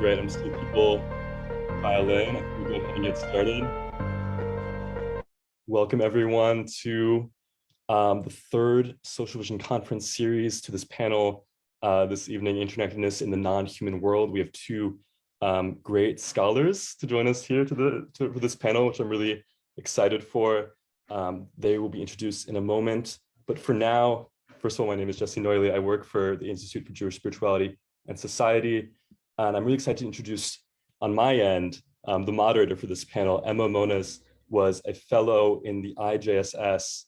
Great. I'm seeing people file in. I think we'll go ahead and get started. Welcome everyone to the third Social Vision Conference series, to this panel this evening, Interconnectedness in the Non-Human World. We have two great scholars to join us here for this panel, which I'm really excited for. They will be introduced in a moment. But for now, first of all, my name is Jesse Noiley. I work for the Institute for Jewish Spirituality and Society. And I'm really excited to introduce, on my end, the moderator for this panel. Emma Moniz was a fellow in the IJSS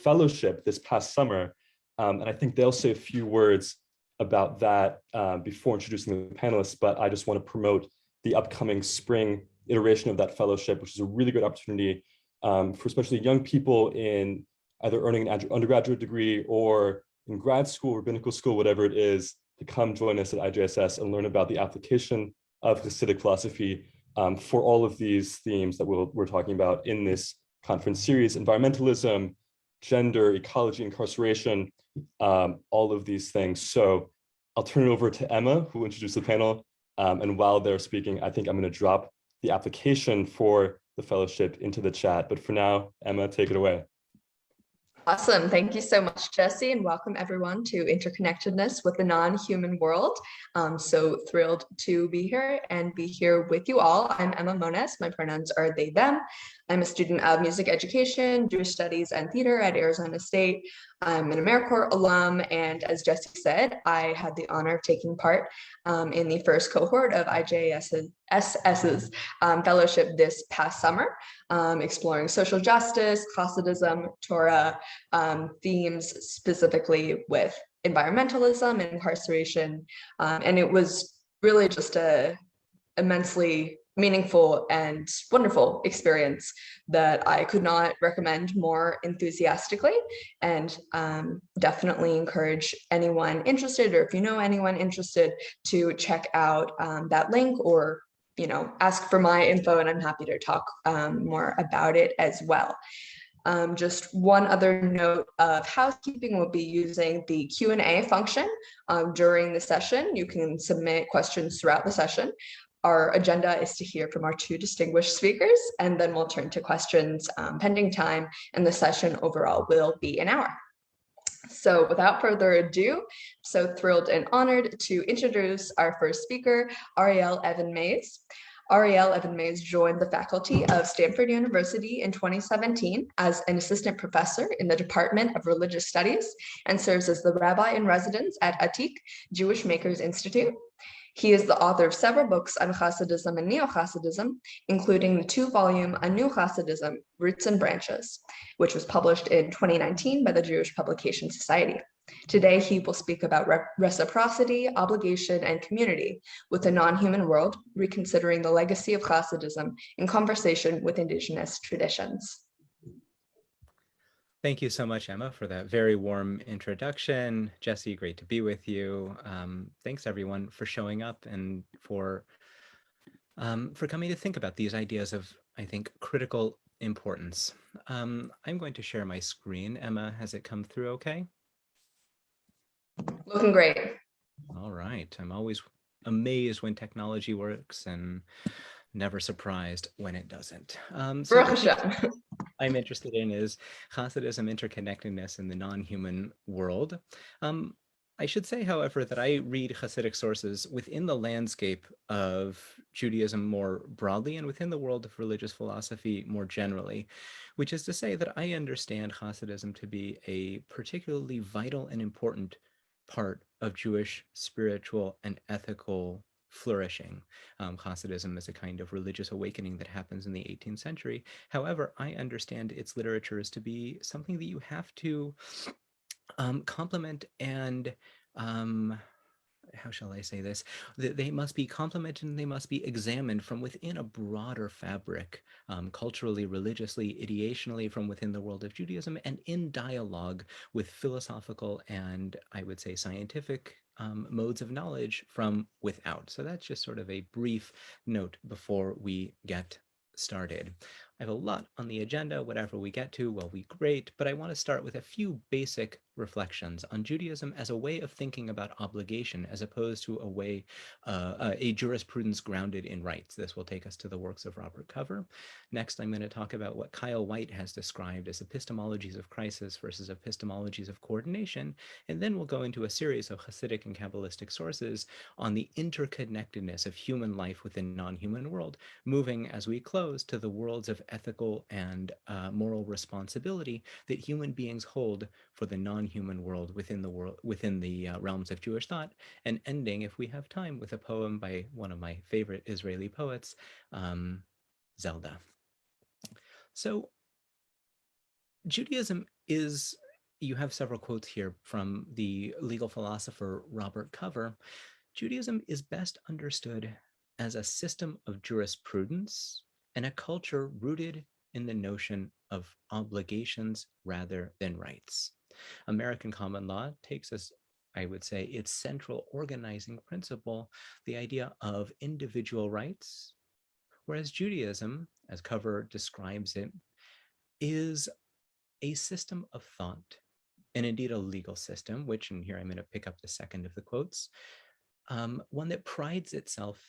fellowship this past summer. And I think they'll say a few words about that before introducing the panelists, but I just want to promote the upcoming spring iteration of that fellowship, which is a really good opportunity for especially young people in either earning an undergraduate degree or in grad school, rabbinical school, whatever it is, to come join us at IJSS and learn about the application of Hasidic philosophy for all of these themes that we're talking about in this conference series: environmentalism, gender, ecology, incarceration, all of these things. So I'll turn it over to Emma, who will introduce the panel. And while they're speaking, I think I'm going to drop the application for the fellowship into the chat. But for now, Emma, take it away. Awesome. Thank you so much, Jesse, and welcome everyone to Interconnectedness with the Non-Human World. So thrilled to be here and be here with you all. I'm Emma Moniz. My pronouns are they, them. I'm a student of music education, Jewish studies, and theater at Arizona State. I'm an AmeriCorps alum, and as Jesse said, I had the honor of taking part in the first cohort of IJSS's fellowship this past summer, exploring social justice, Hasidism, Torah, themes specifically with environmentalism and incarceration. And it was really just a immensely meaningful and wonderful experience that I could not recommend more enthusiastically, and definitely encourage anyone interested, or if you know anyone interested, to check out that link, or ask for my info, and I'm happy to talk more about it as well. Just one other note of housekeeping: we'll be using the Q&A function during the session. You can submit questions throughout the session. Our agenda is to hear from our two distinguished speakers, and then we'll turn to questions pending time, and the session overall will be an hour. So without further ado, so thrilled and honored to introduce our first speaker, Ariel Evan Mayse. Ariel Evan Mayse joined the faculty of Stanford University in 2017 as an assistant professor in the Department of Religious Studies, and serves as the rabbi in residence at Atik Jewish Makers Institute. He is the author of several books on Hasidism and Neo-Hasidism, including the two-volume A New Hasidism, Roots and Branches, which was published in 2019 by the Jewish Publication Society. Today, he will speak about reciprocity, obligation, and community with the non-human world, reconsidering the legacy of Hasidism in conversation with indigenous traditions. Thank you so much, Emma, for that very warm introduction. Jesse, great to be with you. Thanks, everyone, for showing up and for coming to think about these ideas of, I think, critical importance. I'm going to share my screen. Emma, has it come through okay? Looking great. All right. I'm always amazed when technology works and never surprised when it doesn't. I'm interested in is Hasidism, interconnectedness in the non-human world. I should say, however, that I read Hasidic sources within the landscape of Judaism more broadly and within the world of religious philosophy more generally, which is to say that I understand Hasidism to be a particularly vital and important part of Jewish spiritual and ethical flourishing. Hasidism is a kind of religious awakening that happens in the 18th century. However, I understand its literature is to be something that you have to complement and how shall I say this? They must be complemented and they must be examined from within a broader fabric, culturally, religiously, ideationally, from within the world of Judaism, and in dialogue with philosophical and, I would say, scientific modes of knowledge from without. So that's just sort of a brief note before we get started. I have a lot on the agenda. Whatever we get to will be great, but I want to start with a few basic reflections on Judaism as a way of thinking about obligation, as opposed to a jurisprudence grounded in rights. This will take us to the works of Robert Cover. Next, I'm going to talk about what Kyle White has described as epistemologies of crisis versus epistemologies of coordination, and then we'll go into a series of Hasidic and Kabbalistic sources on the interconnectedness of human life within the non-human world, moving as we close to the worlds of ethical and moral responsibility that human beings hold for the non-human world within the realms of Jewish thought, and ending, if we have time, with a poem by one of my favorite Israeli poets, Zelda. So Judaism is, you have several quotes here from the legal philosopher Robert Cover. Judaism is best understood as a system of jurisprudence and a culture rooted in the notion of obligations rather than rights. American common law takes as, I would say, its central organizing principle, the idea of individual rights, whereas Judaism, as Cover describes it, is a system of thought, and indeed a legal system, which, and here I'm going to pick up the second of the quotes, one that prides itself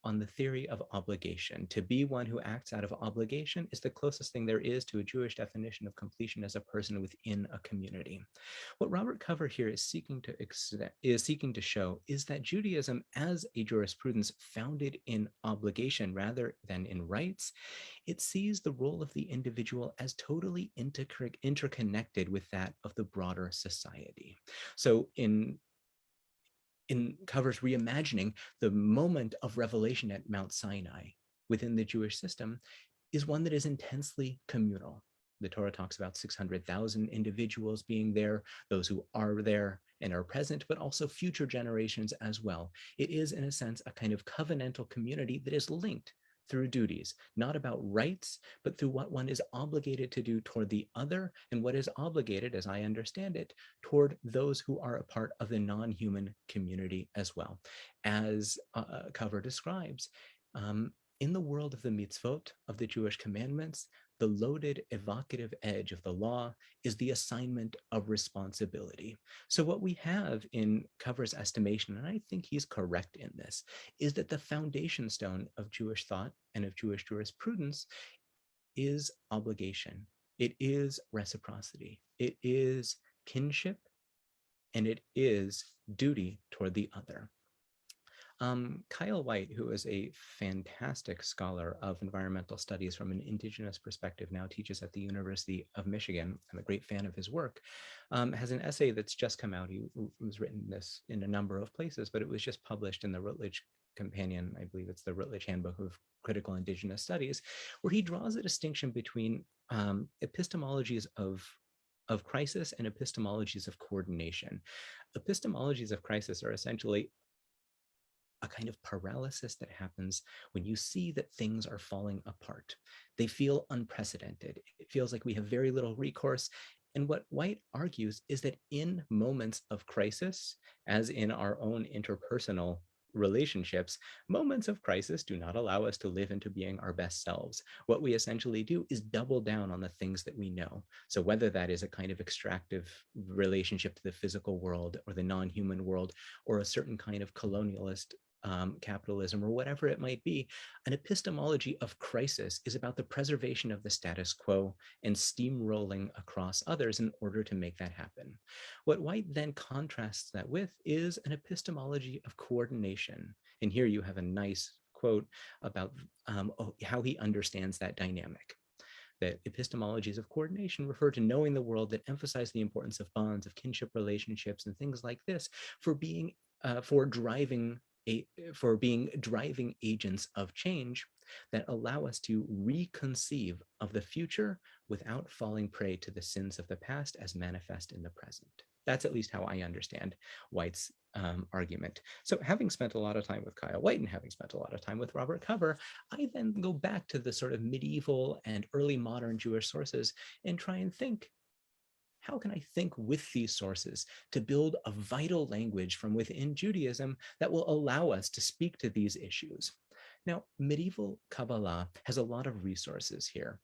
on the theory of obligation. To be one who acts out of obligation is the closest thing there is to a Jewish definition of completion as a person within a community. What Robert Cover here is seeking to show is that Judaism, as a jurisprudence founded in obligation rather than in rights, it sees the role of the individual as totally interconnected with that of the broader society. So in Cover's reimagining, the moment of revelation at Mount Sinai within the Jewish system is one that is intensely communal. The Torah talks about 600,000 individuals being there, those who are there and are present, but also future generations as well. It is, in a sense, a kind of covenantal community that is linked through duties, not about rights, but through what one is obligated to do toward the other, and what is obligated, as I understand it, toward those who are a part of the non-human community as well. As Cover describes, in the world of the mitzvot, of the Jewish commandments, the loaded evocative edge of the law is the assignment of responsibility. So what we have in Cover's estimation, and I think he's correct in this, is that the foundation stone of Jewish thought and of Jewish jurisprudence is obligation. It is reciprocity. It is kinship, and it is duty toward the other. Kyle White, who is a fantastic scholar of environmental studies from an indigenous perspective, now teaches at the University of Michigan. I'm a great fan of his work, has an essay that's just come out. He was written this in a number of places, but it was just published in the Routledge Companion, I believe it's the Routledge Handbook of Critical Indigenous Studies, where he draws a distinction between epistemologies of crisis and epistemologies of coordination. Epistemologies of crisis are essentially a kind of paralysis that happens when you see that things are falling apart. They feel unprecedented. It feels like we have very little recourse. And what White argues is that in moments of crisis, as in our own interpersonal relationships, moments of crisis do not allow us to live into being our best selves. What we essentially do is double down on the things that we know. So whether that is a kind of extractive relationship to the physical world or the non-human world, or a certain kind of colonialist capitalism, or whatever it might be, an epistemology of crisis is about the preservation of the status quo and steamrolling across others in order to make that happen. What White then contrasts that with is an epistemology of coordination. And here you have a nice quote about how he understands that dynamic. That epistemologies of coordination refer to knowing the world that emphasize the importance of bonds, of kinship relationships, and things like this for being driving agents of change that allow us to reconceive of the future without falling prey to the sins of the past as manifest in the present. That's at least how I understand White's argument. So having spent a lot of time with Kyle White and having spent a lot of time with Robert Cover, I then go back to the sort of medieval and early modern Jewish sources and try and think, how can I think with these sources to build a vital language from within Judaism that will allow us to speak to these issues? Now, medieval Kabbalah has a lot of resources here.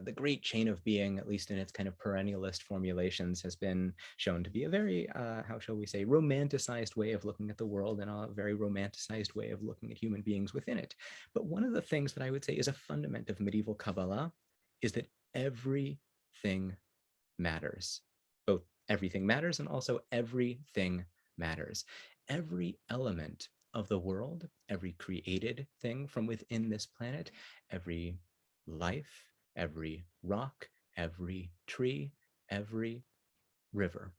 The great chain of being, at least in its kind of perennialist formulations, has been shown to be a very, how shall we say, romanticized way of looking at the world and a very romanticized way of looking at human beings within it. But one of the things that I would say is a fundament of medieval Kabbalah is that everything matters. Both everything matters and also everything matters. Every element of the world, every created thing from within this planet, every life, every rock, every tree, every river.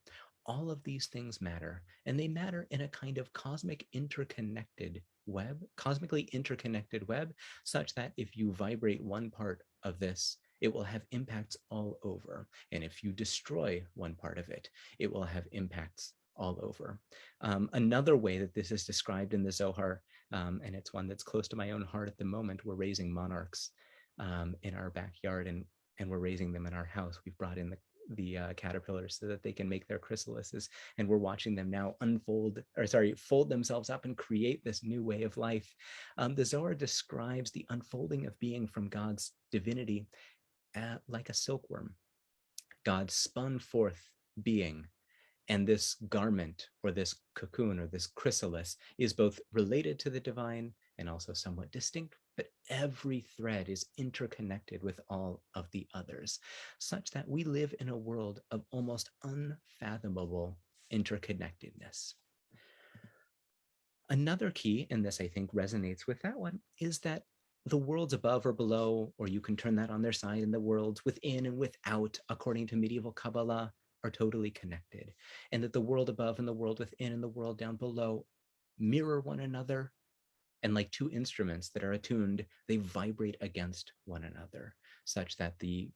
All of these things matter, and they matter in a kind of cosmically interconnected web, such that if you vibrate one part of this, it will have impacts all over. And if you destroy one part of it, it will have impacts all over. Another way that this is described in the Zohar, and it's one that's close to my own heart at the moment, we're raising monarchs in our backyard, and we're raising them in our house. We've brought in the caterpillars so that they can make their chrysalises, and we're watching them now fold themselves up and create this new way of life. The Zohar describes the unfolding of being from God's divinity like a silkworm. God spun forth being, and this garment or this cocoon or this chrysalis is both related to the divine and also somewhat distinct, but every thread is interconnected with all of the others, such that we live in a world of almost unfathomable interconnectedness. Another key, and this I think resonates with that one, is that the worlds above or below, or you can turn that on their side, and the worlds within and without, according to medieval Kabbalah, are totally connected, and that the world above and the world within and the world down below mirror one another. And like two instruments that are attuned, they vibrate against one another, such that the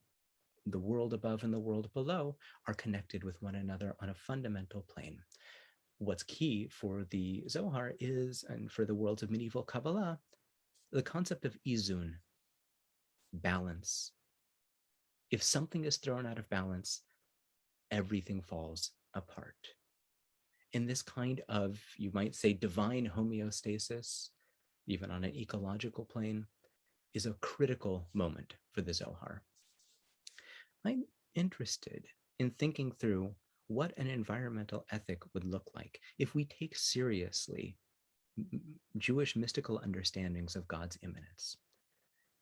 world above and the world below are connected with one another on a fundamental plane. What's key for the Zohar is, and for the worlds of medieval Kabbalah, the concept of izun, balance. If something is thrown out of balance, everything falls apart. In this kind of, you might say, divine homeostasis, even on an ecological plane, is a critical moment for the Zohar. I'm interested in thinking through what an environmental ethic would look like if we take seriously Jewish mystical understandings of God's immanence.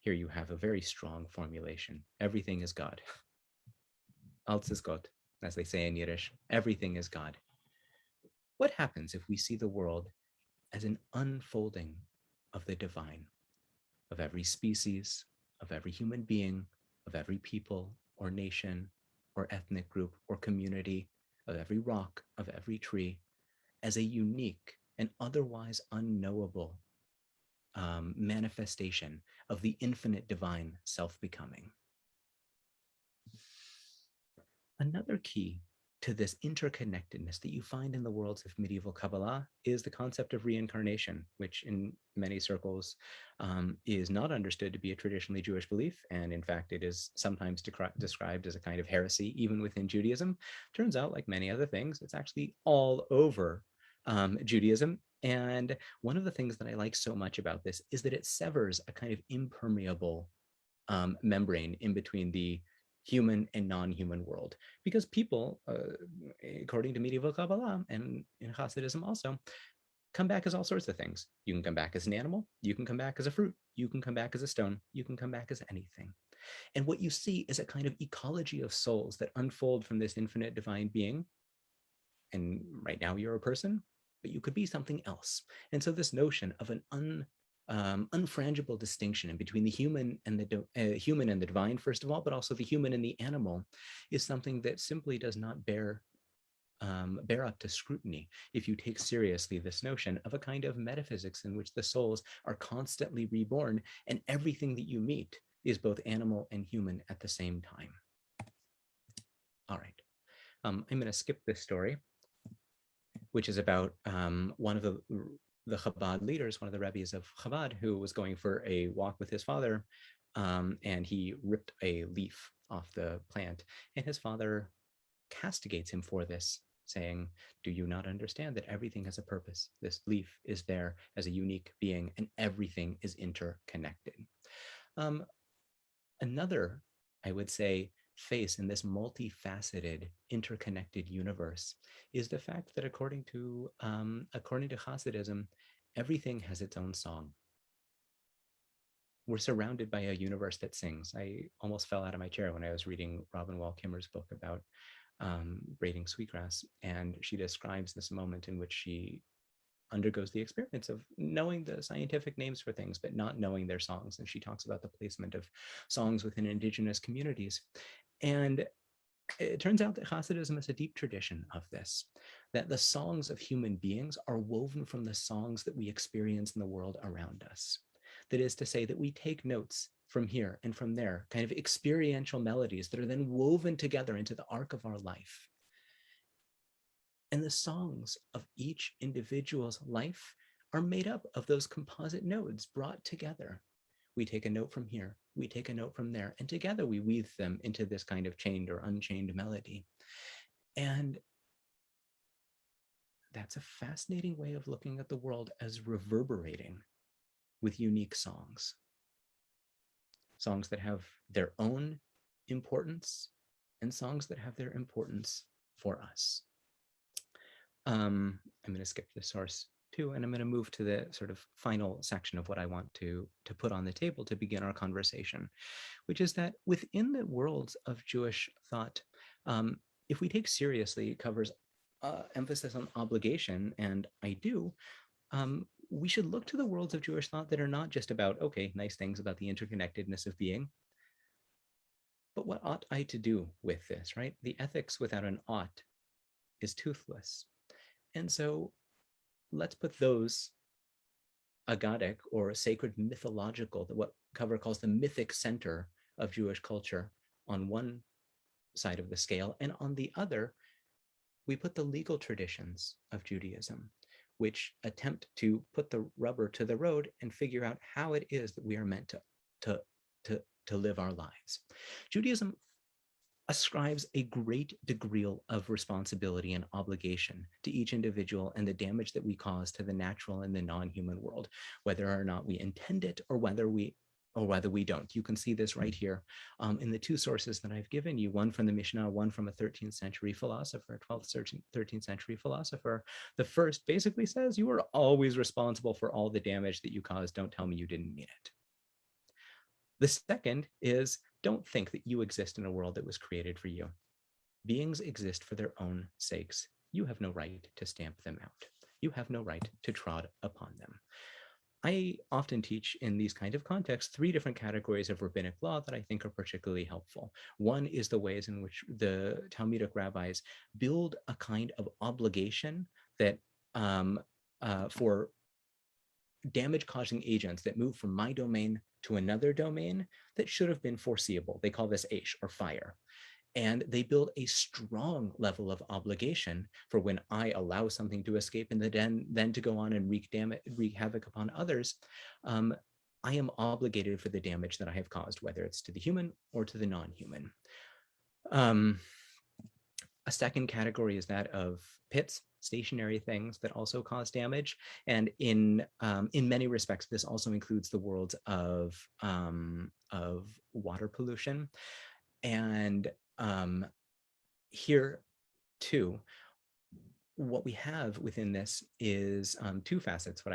Here you have a very strong formulation. Everything is God. Alles ist Gott, as they say in Yiddish. Everything is God. What happens if we see the world as an unfolding of the divine, of every species, of every human being, of every people or nation or ethnic group or community, of every rock, of every tree, as a unique and otherwise unknowable manifestation of the infinite divine self-becoming? Another key to this interconnectedness that you find in the worlds of medieval Kabbalah is the concept of reincarnation, which in many circles is not understood to be a traditionally Jewish belief. And in fact, it is sometimes described as a kind of heresy, even within Judaism. Turns out, like many other things, it's actually all over Judaism. And one of the things that I like so much about this is that it severs a kind of impermeable membrane in between the human and non-human world, because people, according to medieval Kabbalah and in Hasidism also, come back as all sorts of things. You can come back as an animal, you can come back as a fruit, you can come back as a stone, you can come back as anything. And what you see is a kind of ecology of souls that unfold from this infinite divine being. And right now you're a person, but you could be something else. And so this notion of an unfrangible distinction in between the human and the divine, first of all, but also the human and the animal, is something that simply does not bear up to scrutiny if you take seriously this notion of a kind of metaphysics in which the souls are constantly reborn, and everything that you meet is both animal and human at the same time. All right, I'm going to skip this story, which is about one of the Chabad leaders, one of the rabbis of Chabad, who was going for a walk with his father, and he ripped a leaf off the plant, and his father castigates him for this saying, do you not understand that everything has a purpose? This leaf is there as a unique being, and everything is interconnected. Another, I would say, face in this multifaceted, interconnected universe is the fact that according to Hasidism, everything has its own song. We're surrounded by a universe that sings. I almost fell out of my chair when I was reading Robin Wall Kimmer's book about braiding sweetgrass, and she describes this moment in which she undergoes the experience of knowing the scientific names for things, but not knowing their songs. And she talks about the placement of songs within indigenous communities. And it turns out that Hasidism is a deep tradition of this, that the songs of human beings are woven from the songs that we experience in the world around us. That is to say that we take notes from here and from there, kind of experiential melodies that are then woven together into the arc of our life. And the songs of each individual's life are made up of those composite nodes brought together. We take a note from here, we take a note from there, and together we weave them into this kind of chained or unchained melody. And that's a fascinating way of looking at the world as reverberating with unique songs. Songs that have their own importance and songs that have their importance for us. I'm going to skip the source too, and I'm going to move to the sort of final section of what I want to put on the table to begin our conversation, which is that within the worlds of Jewish thought, if we take seriously, it covers emphasis on obligation, and I do, we should look to the worlds of Jewish thought that are not just about, okay, nice things about the interconnectedness of being, but what ought I to do with this, right? The ethics without an ought is toothless. And so let's put those agadic or sacred mythological, what Cover calls the mythic center of Jewish culture, on one side of the scale, and on the other, we put the legal traditions of Judaism, which attempt to put the rubber to the road and figure out how it is that we are meant to live our lives. Judaism ascribes a great degree of responsibility and obligation to each individual and the damage that we cause to the natural and the non-human world, whether or not we intend it or whether we don't. You can see this right here in the two sources that I've given you, one from the Mishnah, one from a 13th century philosopher, 12th, 13th century philosopher. The first basically says, you are always responsible for all the damage that you cause. Don't tell me you didn't mean it. The second is, don't think that you exist in a world that was created for you. Beings exist for their own sakes. You have no right to stamp them out. You have no right to trod upon them. I often teach in these kind of contexts 3 different categories of rabbinic law that I think are particularly helpful. One is the ways in which the Talmudic rabbis build a kind of obligation that for damage-causing agents that move from my domain to another domain that should have been foreseeable. They call this Aish, or fire. And they build a strong level of obligation for when I allow something to escape and then to go on and wreak havoc upon others. I am obligated for the damage that I have caused, whether it's to the human or to the non-human. A second category is that of pits, stationary things that also cause damage. And in many respects, this also includes the worlds of water pollution. And here too, what we have within this is 2 facets that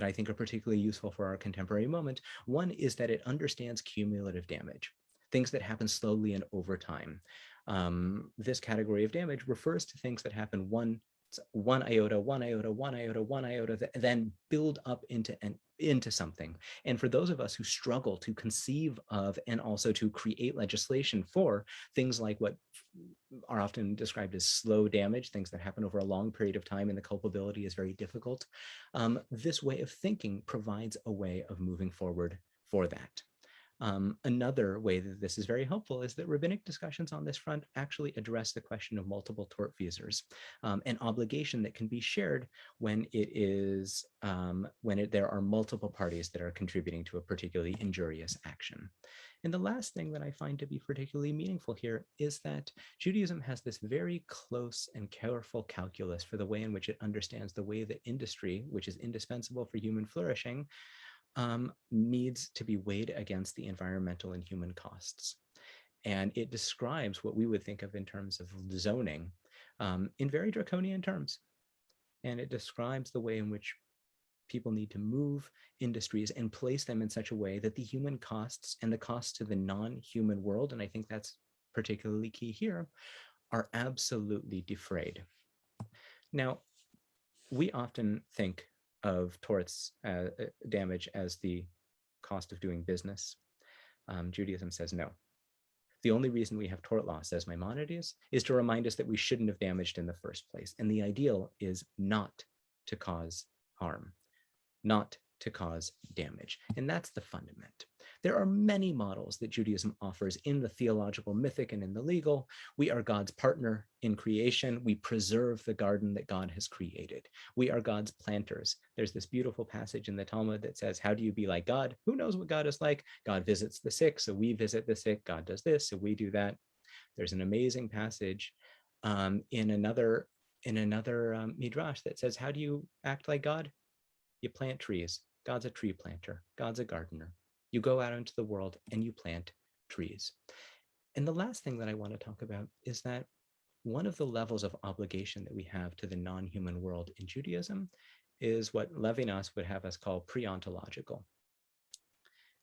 I think are particularly useful for our contemporary moment. One is that it understands cumulative damage, things that happen slowly and over time. This category of damage refers to things that happen one iota, that then build up into something. And for those of us who struggle to conceive of and also to create legislation for things like what are often described as slow damage, things that happen over a long period of time and the culpability is very difficult, this way of thinking provides a way of moving forward for that. Another way that this is very helpful is that rabbinic discussions on this front actually address the question of multiple tortfeasors, an obligation that can be shared when there are multiple parties that are contributing to a particularly injurious action. And the last thing that I find to be particularly meaningful here is that Judaism has this very close and careful calculus for the way in which it understands the way that industry, which is indispensable for human flourishing, needs to be weighed against the environmental and human costs. And it describes what we would think of in terms of zoning in very draconian terms. And it describes the way in which people need to move industries and place them in such a way that the human costs and the costs to the non-human world, and I think that's particularly key here, are absolutely defrayed. Now, we often think of torts damage as the cost of doing business. Judaism says no. The only reason we have tort law, says Maimonides, is to remind us that we shouldn't have damaged in the first place. And the ideal is not to cause harm, not to cause damage. And that's the fundament. There are many models that Judaism offers in the theological, mythic, and in the legal. We are God's partner in creation. We preserve the garden that God has created. We are God's planters. There's this beautiful passage in the Talmud that says, how do you be like God? Who knows what God is like? God visits the sick, so we visit the sick. God does this, so we do that. There's an amazing passage in another midrash that says, how do you act like God? You plant trees. God's a tree planter. God's a gardener. You go out into the world and you plant trees. And the last thing that I want to talk about is that one of the levels of obligation that we have to the non-human world in Judaism is what Levinas would have us call pre-ontological.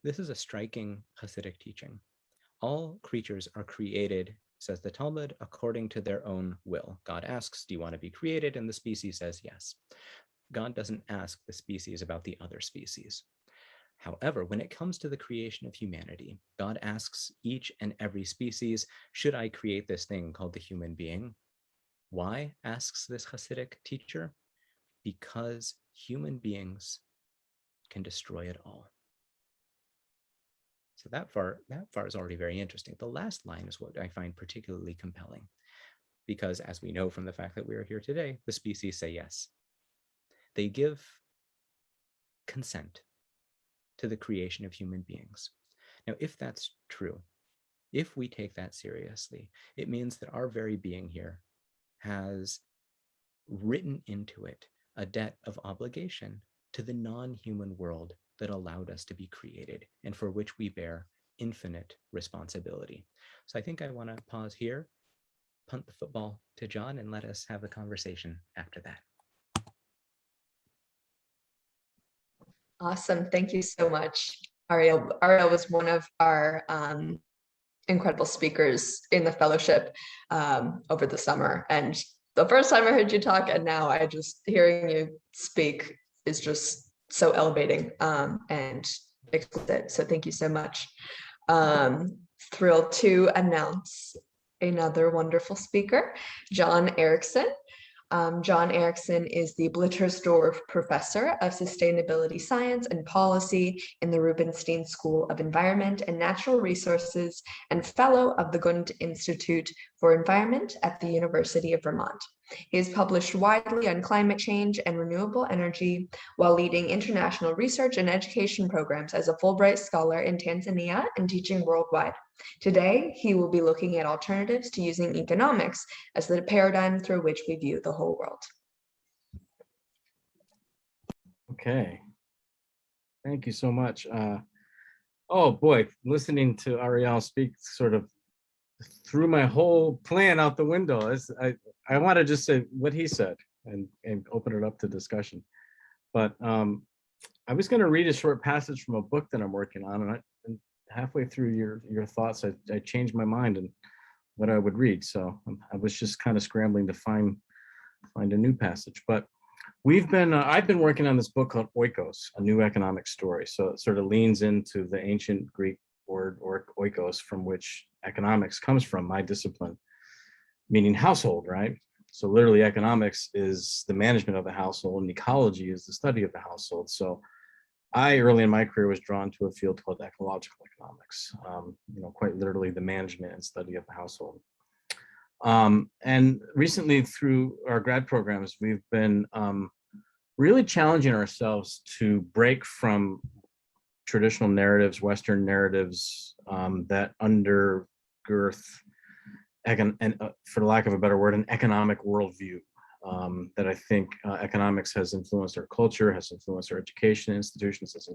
This is a striking Hasidic teaching. All creatures are created, says the Talmud, according to their own will. God asks, do you want to be created? And the species says yes. God doesn't ask the species about the other species. However, when it comes to the creation of humanity, God asks each and every species, should I create this thing called the human being? Why, asks this Hasidic teacher? Because human beings can destroy it all. So that far is already very interesting. The last line is what I find particularly compelling, because as we know from the fact that we are here today, the species say yes. They give consent to the creation of human beings. Now, if that's true, if we take that seriously, it means that our very being here has written into it a debt of obligation to the non-human world that allowed us to be created and for which we bear infinite responsibility. So I think I want to pause here, punt the football to John, and let us have a conversation after that. Awesome. Thank you so much, Ariel. Ariel was one of our incredible speakers in the fellowship over the summer. And the first time I heard you talk, and now hearing you speak is just so elevating and exquisite. So thank you so much. Thrilled to announce another wonderful speaker, John Erickson. John Erickson is the Blittersdorf Professor of Sustainability Science and Policy in the Rubenstein School of Environment and Natural Resources and Fellow of the Gund Institute for Environment at the University of Vermont. He has published widely on climate change and renewable energy while leading international research and education programs as a Fulbright Scholar in Tanzania and teaching worldwide. Today, he will be looking at alternatives to using economics as the paradigm through which we view the whole world. Okay, thank you so much. Oh boy, listening to Ariel speak sort of threw my whole plan out the window. I want to just say what he said and open it up to discussion. But I was going to read a short passage from a book that I'm working on, and halfway through your thoughts, I changed my mind and what I would read. So I was just kind of scrambling to find a new passage. But I've been working on this book called Oikos, A New Economic Story. So it sort of leans into the ancient Greek word or oikos, from which economics comes from, my discipline, meaning household, right? So literally economics is the management of the household and ecology is the study of the household. So I early in my career was drawn to a field called ecological economics, quite literally the management and study of the household. And recently through our grad programs, we've been really challenging ourselves to break from traditional narratives, Western narratives that undergirth, for lack of a better word, an economic worldview. That I think economics has influenced our culture, has influenced our education institutions, has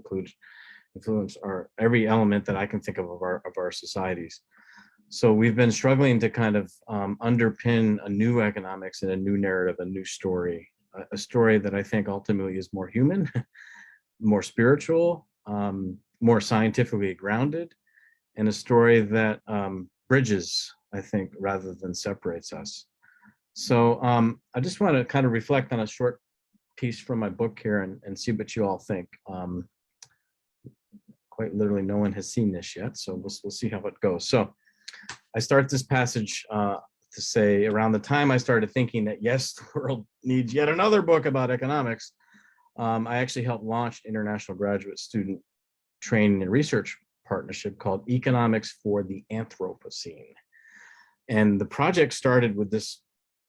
influenced every element that I can think of our societies. So we've been struggling to kind of underpin a new economics and a new narrative, a new story, a story that I think ultimately is more human, more spiritual, more scientifically grounded, and a story that bridges, I think, rather than separates us. So I just want to kind of reflect on a short piece from my book here and see what you all think. Quite literally, no one has seen this yet, so we'll see how it goes. So I start this passage to say, around the time I started thinking that, yes, the world needs yet another book about economics, I actually helped launch an international graduate student training and research partnership called Economics for the Anthropocene. And the project started with this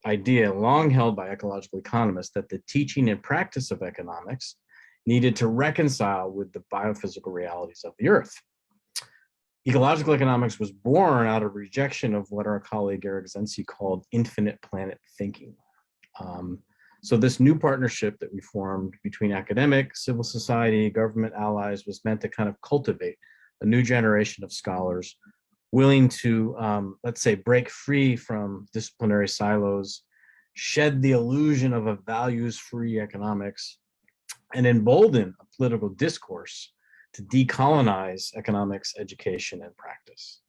idea, long held by ecological economists, that the teaching and practice of economics needed to reconcile with the biophysical realities of the earth. Ecological economics was born out of rejection of what our colleague Erickson called infinite planet thinking. So this new partnership that we formed between academic, civil society, government allies was meant to kind of cultivate a new generation of scholars willing to, let's say, break free from disciplinary silos, shed the illusion of a values-free economics, and embolden a political discourse to decolonize economics, education, and practice.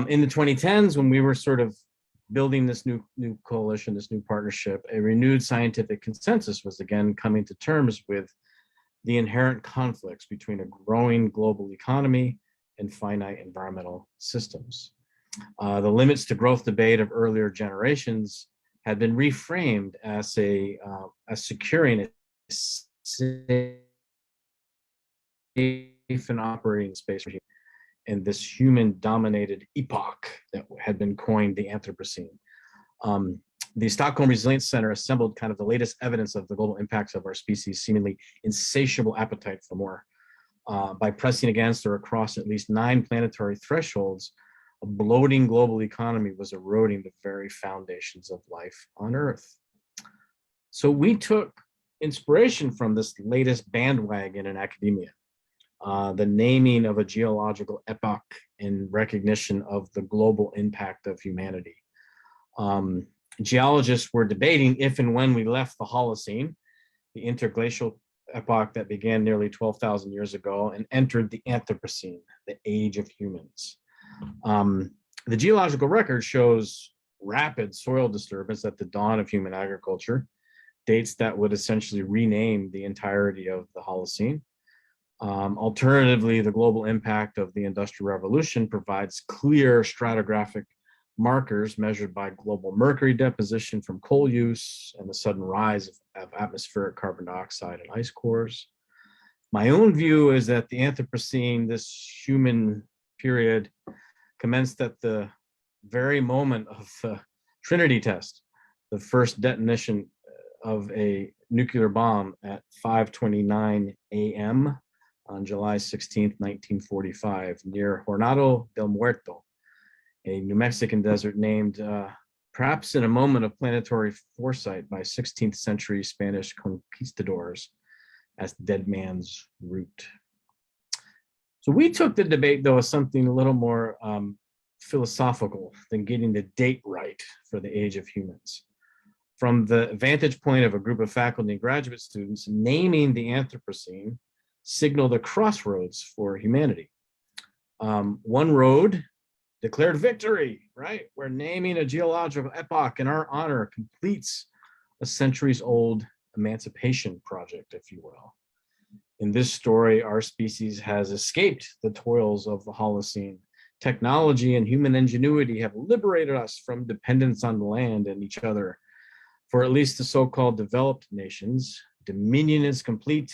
In the 2010s, when we were sort of building this new coalition, this new partnership, a renewed scientific consensus was again coming to terms with the inherent conflicts between a growing global economy and finite environmental systems. The limits to growth debate of earlier generations had been reframed as securing a safe and operating space in this human-dominated epoch that had been coined the Anthropocene. The Stockholm Resilience Center assembled kind of the latest evidence of the global impacts of our species' seemingly insatiable appetite for more. By pressing against or across at least 9 planetary thresholds, a bloating global economy was eroding the very foundations of life on Earth. So we took inspiration from this latest bandwagon in academia, the naming of a geological epoch in recognition of the global impact of humanity. Geologists were debating if and when we left the Holocene, the interglacial epoch that began nearly 12,000 years ago, and entered the Anthropocene, the age of humans. The geological record shows rapid soil disturbance at the dawn of human agriculture, dates that would essentially rename the entirety of the Holocene. Alternatively, the global impact of the Industrial Revolution provides clear stratigraphic markers measured by global mercury deposition from coal use and the sudden rise of atmospheric carbon dioxide and ice cores. My own view is that the Anthropocene, this human period, commenced at the very moment of the Trinity test, the first detonation of a nuclear bomb at 5:29 a.m. on July 16, 1945, near Jornada del Muerto, a New Mexican desert named, perhaps in a moment of planetary foresight by 16th century Spanish conquistadors, as Dead Man's Root. So we took the debate, though, as something a little more philosophical than getting the date right for the age of humans. From the vantage point of a group of faculty and graduate students, naming the Anthropocene signaled a crossroads for humanity. One road declared victory, right? Where naming a geological epoch in our honor completes a centuries-old emancipation project, if you will. In this story, our species has escaped the toils of the Holocene. Technology and human ingenuity have liberated us from dependence on the land and each other. For at least the so-called developed nations, dominion is complete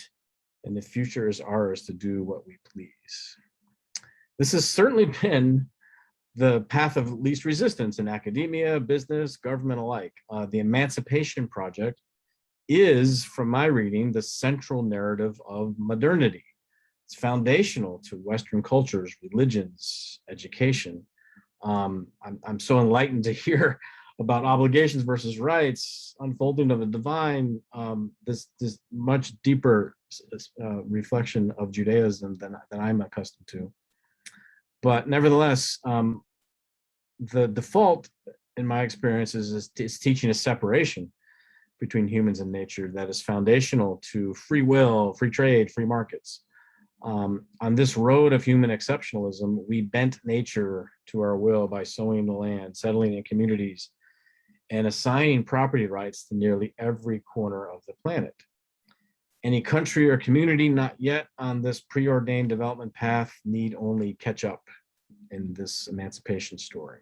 and the future is ours to do what we please. This has certainly been the path of least resistance in academia, business, government alike. The Emancipation Project is, from my reading, the central narrative of modernity. It's foundational to Western cultures, religions, education. I'm so enlightened to hear about obligations versus rights, unfolding of the divine, this much deeper reflection of Judaism than I'm accustomed to. But nevertheless, the default, in my experience, is teaching a separation between humans and nature that is foundational to free will, free trade, free markets. On this road of human exceptionalism, we bent nature to our will by sowing the land, settling in communities, and assigning property rights to nearly every corner of the planet. Any country or community not yet on this preordained development path need only catch up in this emancipation story.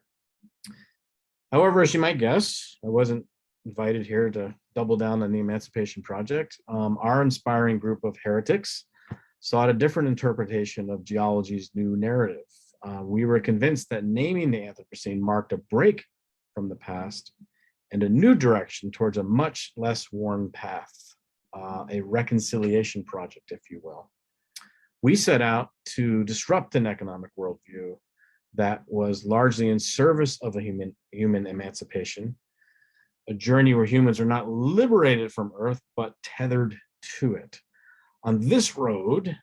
However, as you might guess, I wasn't invited here to double down on the Emancipation Project. Our inspiring group of heretics sought a different interpretation of geology's new narrative. We were convinced that naming the Anthropocene marked a break from the past and a new direction towards a much less worn path, a reconciliation project, if you will. We set out to disrupt an economic worldview that was largely in service of a human emancipation, a journey where humans are not liberated from Earth, but tethered to it. On this road,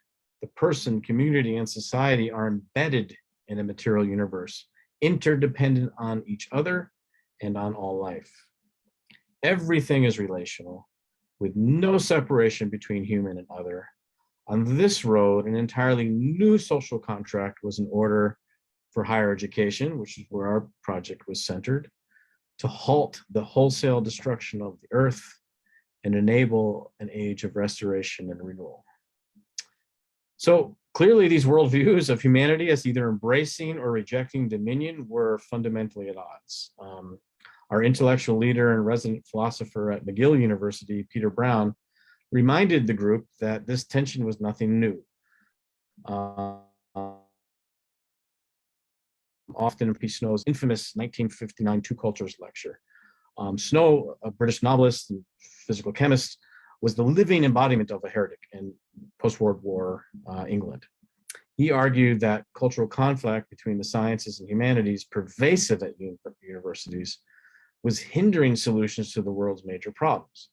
the person, community, and society are embedded in a material universe, interdependent on each other and on all life. Everything is relational, with no separation between human and other. On this road, an entirely new social contract was in order for higher education, which is where our project was centered, to halt the wholesale destruction of the earth and enable an age of restoration and renewal. So clearly these worldviews of humanity as either embracing or rejecting dominion were fundamentally at odds. Our intellectual leader and resident philosopher at McGill University, Peter Brown, reminded the group that this tension was nothing new. Often P. Snow's infamous 1959 Two Cultures lecture. Snow, a British novelist and physical chemist, was the living embodiment of a heretic in post-World War England. He argued that cultural conflict between the sciences and humanities, pervasive at universities, was hindering solutions to the world's major problems.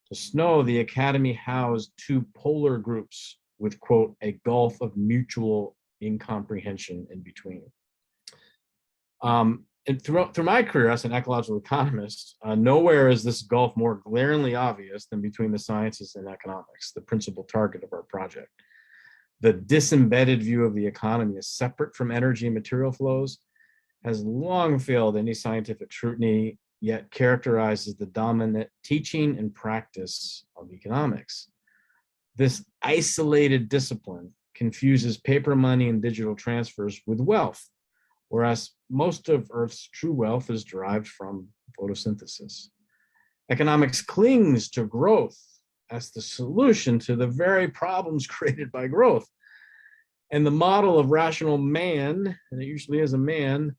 To Snow, the academy housed two polar groups with, quote, a gulf of mutual incomprehension in between. And through my career as an ecological economist, nowhere is this gulf more glaringly obvious than between the sciences and economics, the principal target of our project. The disembedded view of the economy as separate from energy and material flows has long failed any scientific scrutiny, yet characterizes the dominant teaching and practice of economics. This isolated discipline confuses paper money and digital transfers with wealth, whereas most of Earth's true wealth is derived from photosynthesis. Economics clings to growth as the solution to the very problems created by growth. And the model of rational man, and it usually is a man,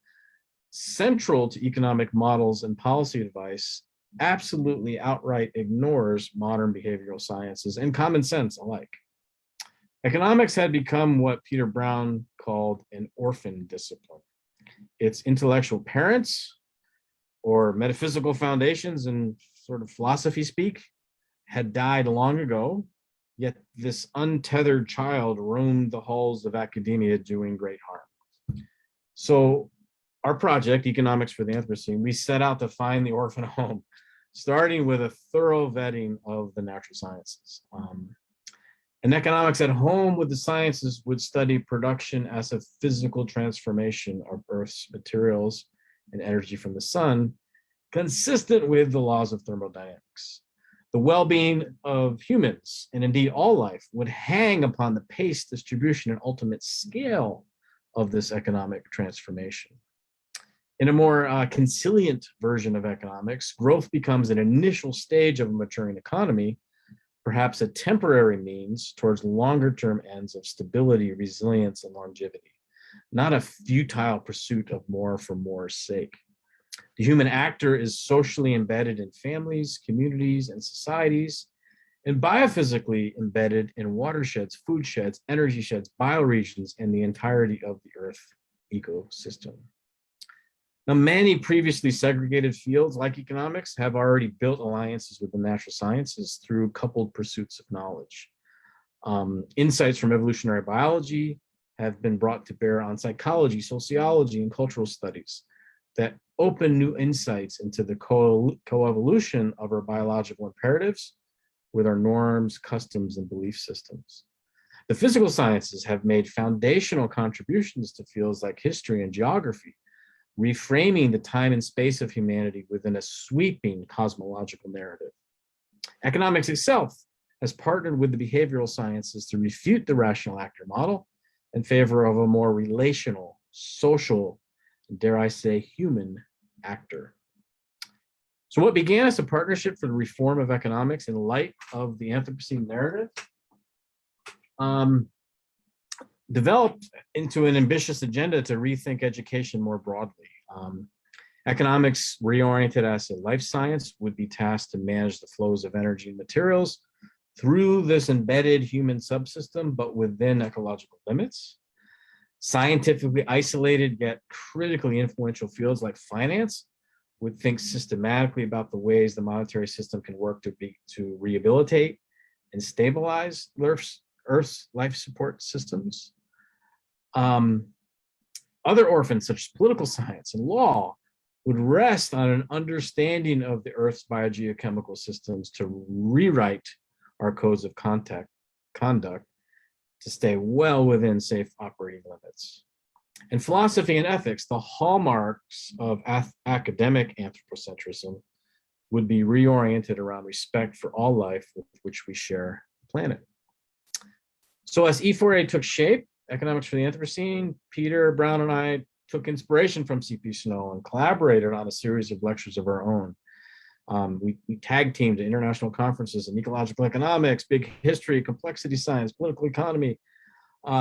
central to economic models and policy advice, absolutely outright ignores modern behavioral sciences and common sense alike. Economics had become what Peter Brown called an orphan discipline. Its intellectual parents, or metaphysical foundations in sort of philosophy speak, had died long ago, yet this untethered child roamed the halls of academia doing great harm. So our project, Economics for the Anthropocene, we set out to find the orphan home, starting with a thorough vetting of the natural sciences. And economics at home with the sciences would study production as a physical transformation of Earth's materials and energy from the sun, consistent with the laws of thermodynamics. The well-being of humans, and indeed all life, would hang upon the pace, distribution, and ultimate scale of this economic transformation. In a more conciliant version of economics, growth becomes an initial stage of a maturing economy, perhaps a temporary means towards longer-term ends of stability, resilience, and longevity, not a futile pursuit of more for more's sake. The human actor is socially embedded in families, communities, and societies, and biophysically embedded in watersheds, food sheds, energy sheds, bioregions, and the entirety of the Earth ecosystem. Now, many previously segregated fields like economics have already built alliances with the natural sciences through coupled pursuits of knowledge. Insights from evolutionary biology have been brought to bear on psychology, sociology, and cultural studies that open new insights into the coevolution of our biological imperatives with our norms, customs, and belief systems. The physical sciences have made foundational contributions to fields like history and geography, reframing the time and space of humanity within a sweeping cosmological narrative. Economics itself has partnered with the behavioral sciences to refute the rational actor model in favor of a more relational, social, dare I say, human actor. So what began as a partnership for the reform of economics in light of the Anthropocene narrative developed into an ambitious agenda to rethink education more broadly. Economics, reoriented as a life science, would be tasked to manage the flows of energy and materials through this embedded human subsystem, but within ecological limits. Scientifically isolated yet critically influential fields like finance would think systematically about the ways the monetary system can work to rehabilitate and stabilize Earth's life support systems. Other orphans, such as political science and law, would rest on an understanding of the Earth's biogeochemical systems to rewrite our codes of conduct to stay well within safe operating limits. And philosophy and ethics, the hallmarks of academic anthropocentrism, would be reoriented around respect for all life with which we share the planet. So as E4A took shape, Economics for the Anthropocene, Peter Brown and I took inspiration from C.P. Snow and collaborated on a series of lectures of our own. We tag teamed to international conferences in ecological economics, big history, complexity science, political economy.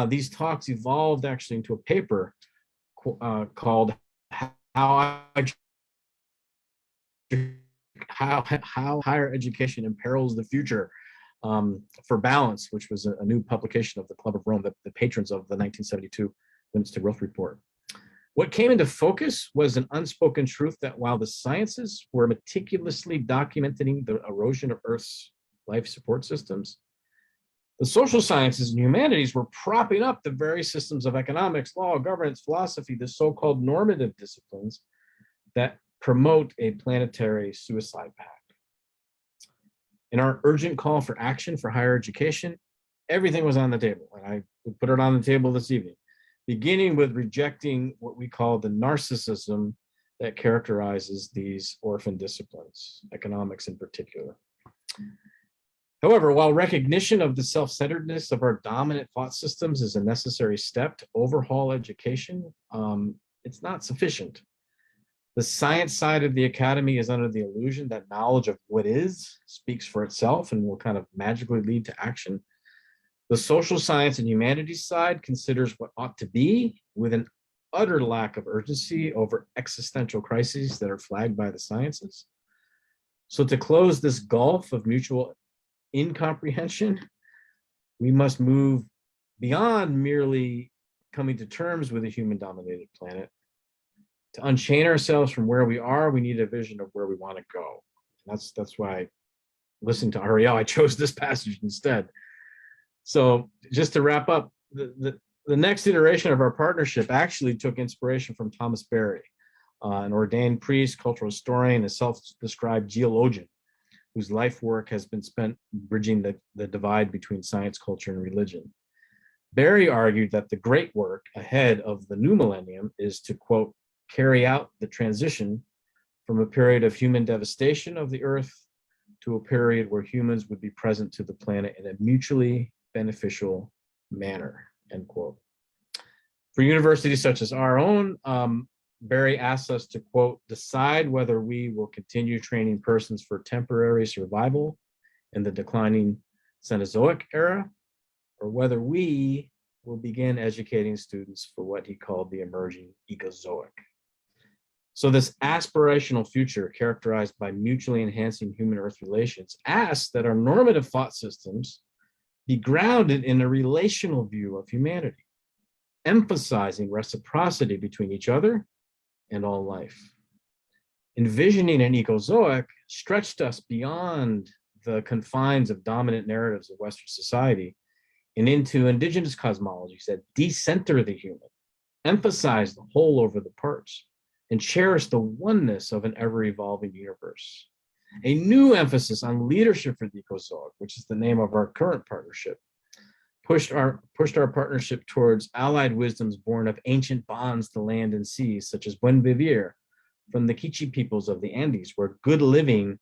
These talks evolved actually into a paper called How Higher Education Imperils the Future for Balance, which was a new publication of the Club of Rome, the patrons of the 1972 Limits to Growth report. What came into focus was an unspoken truth that while the sciences were meticulously documenting the erosion of Earth's life support systems, the social sciences and humanities were propping up the very systems of economics, law, governance, philosophy, the so-called normative disciplines that promote a planetary suicide pact. In our urgent call for action for higher education, everything was on the table, and I would put it on the table this evening, beginning with rejecting what we call the narcissism that characterizes these orphan disciplines, economics in particular. However, while recognition of the self-centeredness of our dominant thought systems is a necessary step to overhaul education, it's not sufficient. The science side of the academy is under the illusion that knowledge of what is speaks for itself and will kind of magically lead to action. The social science and humanities side considers what ought to be with an utter lack of urgency over existential crises that are flagged by the sciences. So to close this gulf of mutual incomprehension, we must move beyond merely coming to terms with a human-dominated planet. To unchain ourselves from where we are, we need a vision of where we want to go. That's why, listening to Ariel, I chose this passage instead. So just to wrap up, the next iteration of our partnership actually took inspiration from Thomas Berry, an ordained priest, cultural historian, a self-described geologian, whose life work has been spent bridging the divide between science, culture, and religion. Berry argued that the great work ahead of the new millennium is to, quote, carry out the transition from a period of human devastation of the earth to a period where humans would be present to the planet in a mutually beneficial manner, end quote. For universities such as our own, Berry asks us to, quote, decide whether we will continue training persons for temporary survival in the declining Cenozoic era, or whether we will begin educating students for what he called the emerging ecozoic. So this aspirational future characterized by mutually enhancing human-earth relations asks that our normative thought systems be grounded in a relational view of humanity, emphasizing reciprocity between each other and all life. Envisioning an ecozoic stretched us beyond the confines of dominant narratives of Western society and into indigenous cosmologies that decenter the human, emphasize the whole over the parts, and cherish the oneness of an ever-evolving universe. A new emphasis on leadership for the ecozoic, which is the name of our current partnership, pushed our partnership towards allied wisdoms born of ancient bonds to land and sea, such as buen vivir from the Quiche peoples of the Andes, where good living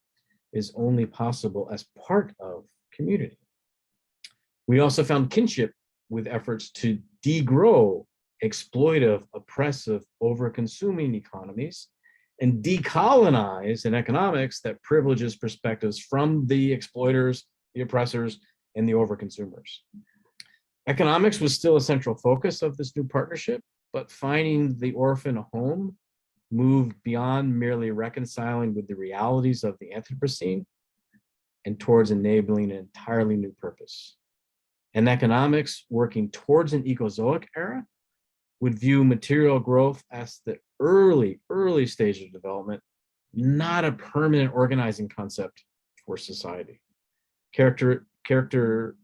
is only possible as part of community. We also found kinship with efforts to degrow exploitive, oppressive, over-consuming economies and decolonize an economics that privileges perspectives from the exploiters, the oppressors, and the overconsumers. Economics was still a central focus of this new partnership, but finding the orphan a home moved beyond merely reconciling with the realities of the Anthropocene and towards enabling an entirely new purpose. And economics working towards an ecozoic era would view material growth as the early stage of development, not a permanent organizing concept for society. Characteristics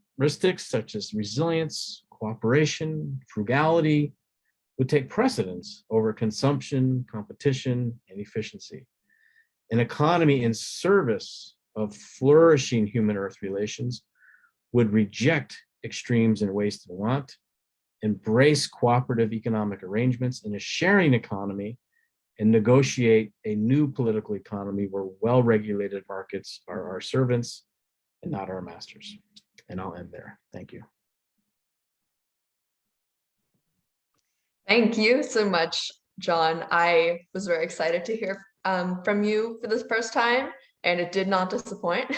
such as resilience, cooperation, frugality would take precedence over consumption, competition, and efficiency. An economy in service of flourishing human-earth relations would reject extremes in waste and want, embrace cooperative economic arrangements in a sharing economy, and negotiate a new political economy where well-regulated markets are our servants and not our masters. And I'll end there. Thank you. Thank you so much, John. I was very excited to hear from you for this first time, and it did not disappoint.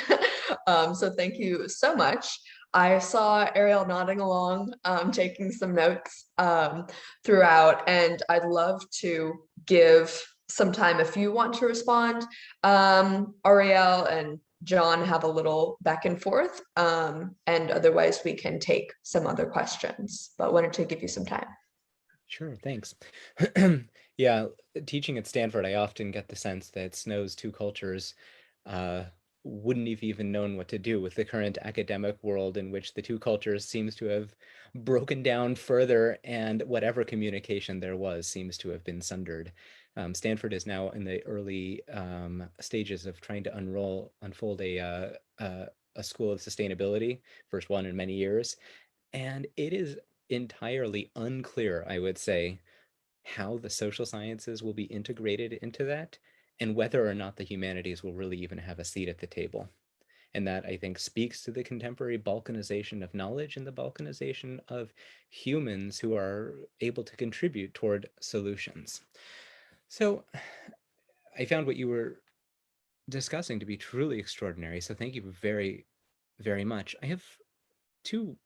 So thank you so much. I saw Ariel nodding along, taking some notes throughout, and I'd love to give some time if you want to respond. Ariel and John have a little back and forth, and otherwise we can take some other questions, but wanted to give you some time. Sure, thanks. Yeah, teaching at Stanford, I often get the sense that Snow's two cultures wouldn't have even known what to do with the current academic world in which the two cultures seems to have broken down further, and whatever communication there was seems to have been sundered. Stanford is now in the early stages of trying to unfold a school of sustainability, first one in many years, and it is entirely unclear, I would say, how the social sciences will be integrated into that, and whether or not the humanities will really even have a seat at the table. And that, I think, speaks to the contemporary balkanization of knowledge and the balkanization of humans who are able to contribute toward solutions. So I found what you were discussing to be truly extraordinary. So thank you very, very much. I have two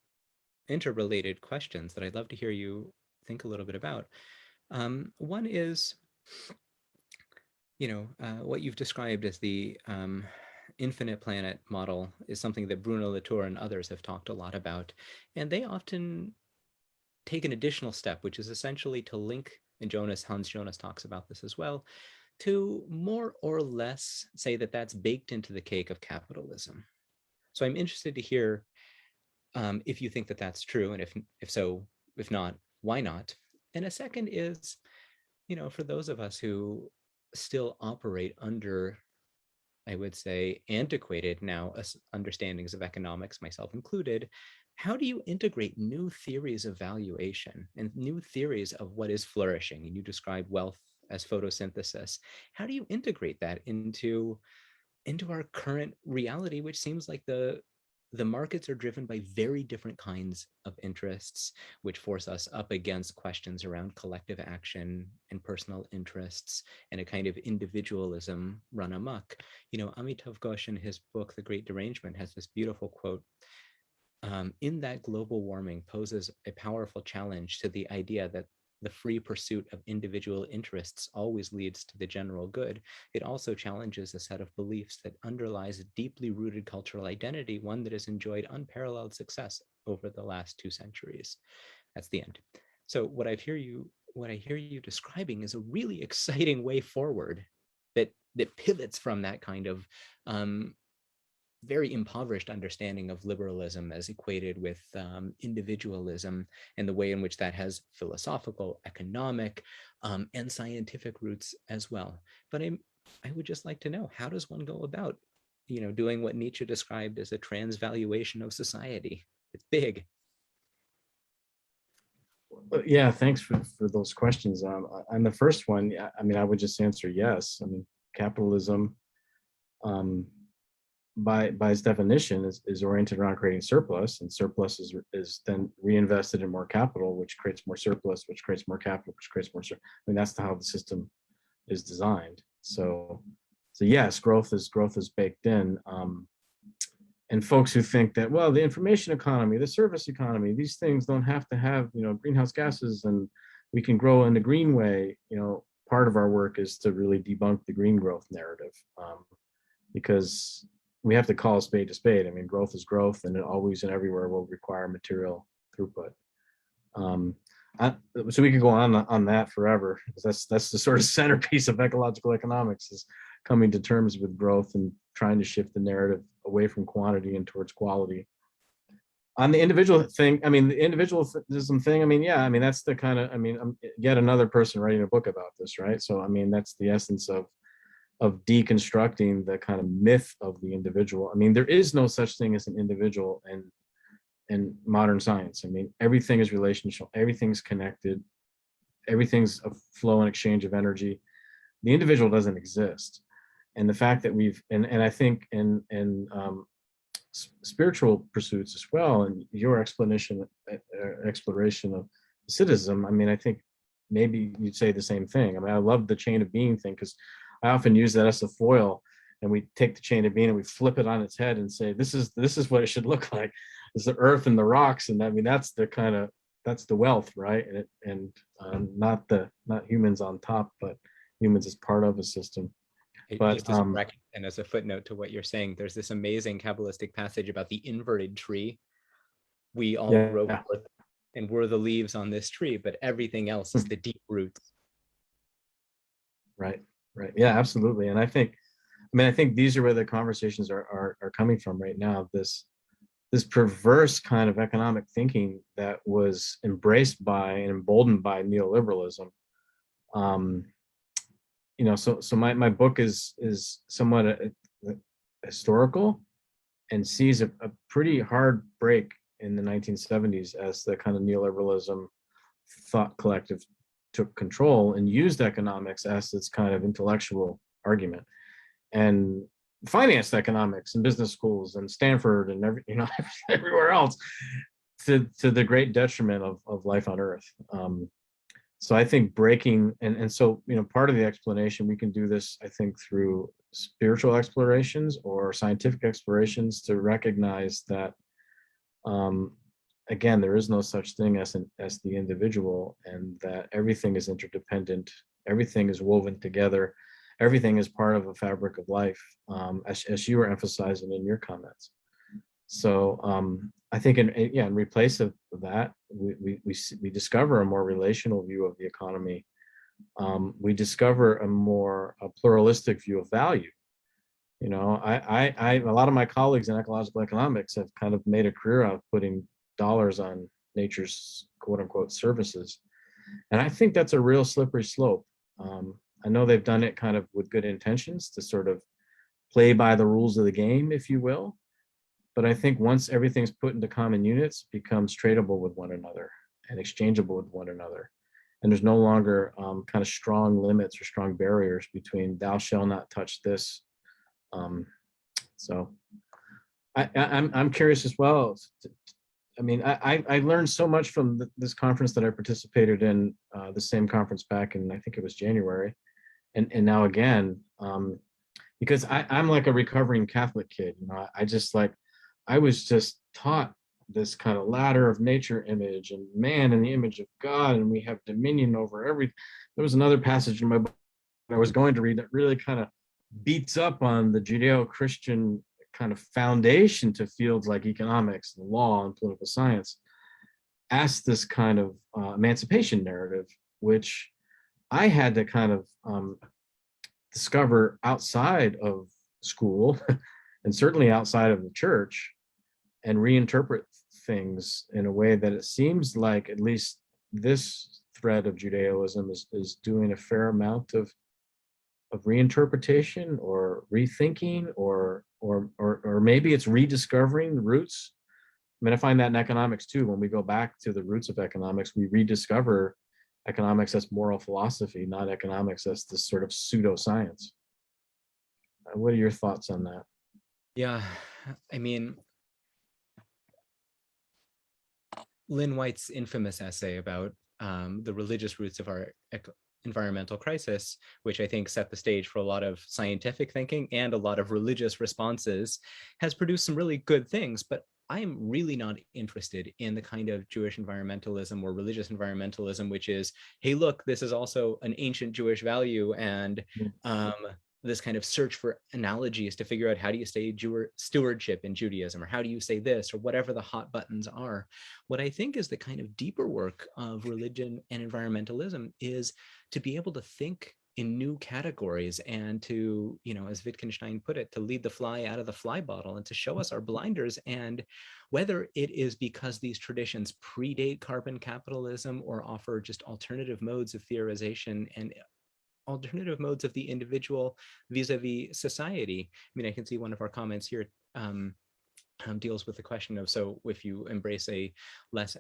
interrelated questions that I'd love to hear you think a little bit about. One is, what you've described as the infinite planet model is something that Bruno Latour and others have talked a lot about. And they often take an additional step, which is essentially to link, and Hans Jonas talks about this as well, to more or less say that that's baked into the cake of capitalism. So I'm interested to hear if you think that that's true, and if so, if not, why not? And a second is, for those of us who still operate under, I would say, antiquated now understandings of economics, myself included, how do you integrate new theories of valuation and new theories of what is flourishing? And you describe wealth as photosynthesis. How do you integrate that into our current reality, which seems like the markets are driven by very different kinds of interests, which force us up against questions around collective action and personal interests and a kind of individualism run amok. Amitav Ghosh in his book, The Great Derangement, has this beautiful quote in that global warming poses a powerful challenge to the idea that the free pursuit of individual interests always leads to the general good, it also challenges a set of beliefs that underlies a deeply rooted cultural identity, one that has enjoyed unparalleled success over the last 2 centuries. That's the end. So what I hear you describing is a really exciting way forward that pivots from that kind of very impoverished understanding of liberalism as equated with individualism, and the way in which that has philosophical, economic, and scientific roots as well. But I would just like to know, how does one go about, doing what Nietzsche described as a transvaluation of society? It's big. Yeah, thanks for those questions. On the first one, I mean, I would just answer yes. I mean, capitalism, by its definition, is oriented around creating surplus, and surplus is then reinvested in more capital, which creates more surplus, which creates more capital, which creates more. I mean, that's how the system is designed. So yes, growth is baked in. And folks who think that, well, the information economy, the service economy, these things don't have to have, greenhouse gases, and we can grow in the green way. Part of our work is to really debunk the green growth narrative, because we have to call a spade a spade. I mean, growth is growth, and it always and everywhere will require material throughput. So we could go on that forever, because that's the sort of centerpiece of ecological economics, is coming to terms with growth and trying to shift the narrative away from quantity and towards quality. On the individual thing, I mean, the individualism thing, I mean, yeah, I mean, that's the kind of, I mean, I'm yet another person writing a book about this, right? So, I mean, that's the essence of deconstructing the kind of myth of the individual. I mean, there is no such thing as an individual in modern science. I mean, everything is relational, everything's connected, everything's a flow and exchange of energy. The individual doesn't exist. And the fact that and I think in spiritual pursuits as well, and your exploration of Hasidism, I mean, I think maybe you'd say the same thing. I mean, I love the chain of being thing, because I often use that as a foil, and we take the chain of being and we flip it on its head and say, this is what it should look like. It's the earth and the rocks, and I mean, that's the wealth, right? And not humans on top, but humans as part of a system. But just as a bracket and as a footnote to what you're saying, there's this amazing Kabbalistic passage about the inverted tree. We all grow forth, and we're the leaves on this tree, but everything else is the deep roots. Right. Yeah, absolutely. And I think these are where the conversations are coming from right now. This perverse kind of economic thinking that was embraced by and emboldened by neoliberalism. So my book is somewhat historical, and sees a pretty hard break in the 1970s as the kind of neoliberalism thought collective took control and used economics as its kind of intellectual argument, and financed economics in business schools and Stanford and everywhere else, to the great detriment of life on Earth. So I think breaking, and so, part of the explanation, we can do this, I think, through spiritual explorations or scientific explorations, to recognize that, again, there is no such thing as the individual, and that everything is interdependent, everything is woven together, everything is part of a fabric of life, as you were emphasizing in your comments. So I think in replace of that, we discover a more relational view of the economy. We discover a pluralistic view of value. A lot of my colleagues in ecological economics have kind of made a career out of putting dollars on nature's quote unquote services, and I think that's a real slippery slope. I know they've done it kind of with good intentions to sort of play by the rules of the game, if you will. But I think once everything's put into common units, it becomes tradable with one another and exchangeable with one another. And there's no longer kind of strong limits or strong barriers between thou shall not touch this. So I'm curious as well. I mean, I learned so much from this conference that I participated in, the same conference back in, I think it was January, and now again, because I'm like a recovering Catholic kid. I was just taught this kind of ladder of nature image and man in the image of God, and we have dominion over everything. There was another passage in my book I was going to read that really kind of beats up on the Judeo-Christian kind of foundation to fields like economics and law and political science, asks this kind of emancipation narrative, which I had to kind of discover outside of school and certainly outside of the church, and reinterpret things in a way that it seems like at least this thread of Judaism is doing a fair amount of reinterpretation or rethinking, or maybe it's rediscovering the roots. I mean, I find that in economics too. When we go back to the roots of economics, we rediscover economics as moral philosophy, not economics as this sort of pseudoscience. What are your thoughts on that? Yeah, I mean, Lynn White's infamous essay about the religious roots of our environmental crisis, which I think set the stage for a lot of scientific thinking and a lot of religious responses, has produced some really good things. But I am really not interested in the kind of Jewish environmentalism or religious environmentalism, which is, hey, look, this is also an ancient Jewish value, and this kind of search for analogies to figure out how do you say stewardship in Judaism, or how do you say this, or whatever the hot buttons are. What I think is the kind of deeper work of religion and environmentalism is to be able to think in new categories and to, you know, as Wittgenstein put it, to lead the fly out of the fly bottle and to show us our blinders. And whether it is because these traditions predate carbon capitalism or offer just alternative modes of theorization and alternative modes of the individual vis-a-vis society. I mean, I can see one of our comments here deals with the question of, so if you embrace a less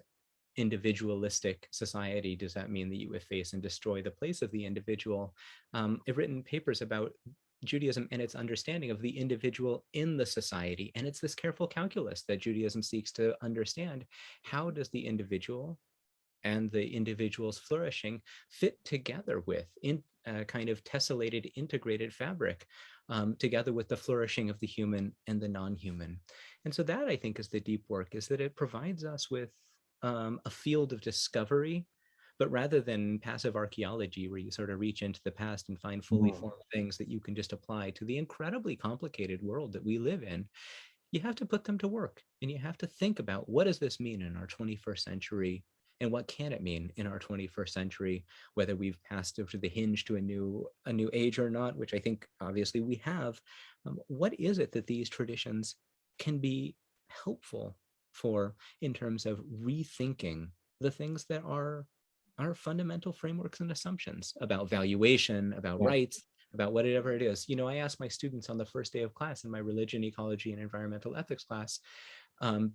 individualistic society, does that mean that you efface and destroy the place of the individual? I've written papers about Judaism and its understanding of the individual in the society. And it's this careful calculus that Judaism seeks to understand. How does the individual and the individual's flourishing fit together with in a kind of tessellated, integrated fabric, together with the flourishing of the human and the non-human? And so that, I think, is the deep work, is that it provides us with a field of discovery, but rather than passive archaeology, where you sort of reach into the past and find fully formed things that you can just apply to the incredibly complicated world that we live in, you have to put them to work, and you have to think about, what does this mean in our 21st century? And what can it mean in our 21st century, whether we've passed over the hinge to a new age or not, which I think obviously we have. What is it that these traditions can be helpful for in terms of rethinking the things that are our fundamental frameworks and assumptions about valuation, about rights, about whatever it is? You know, I asked my students on the first day of class in my religion, ecology, and environmental ethics class,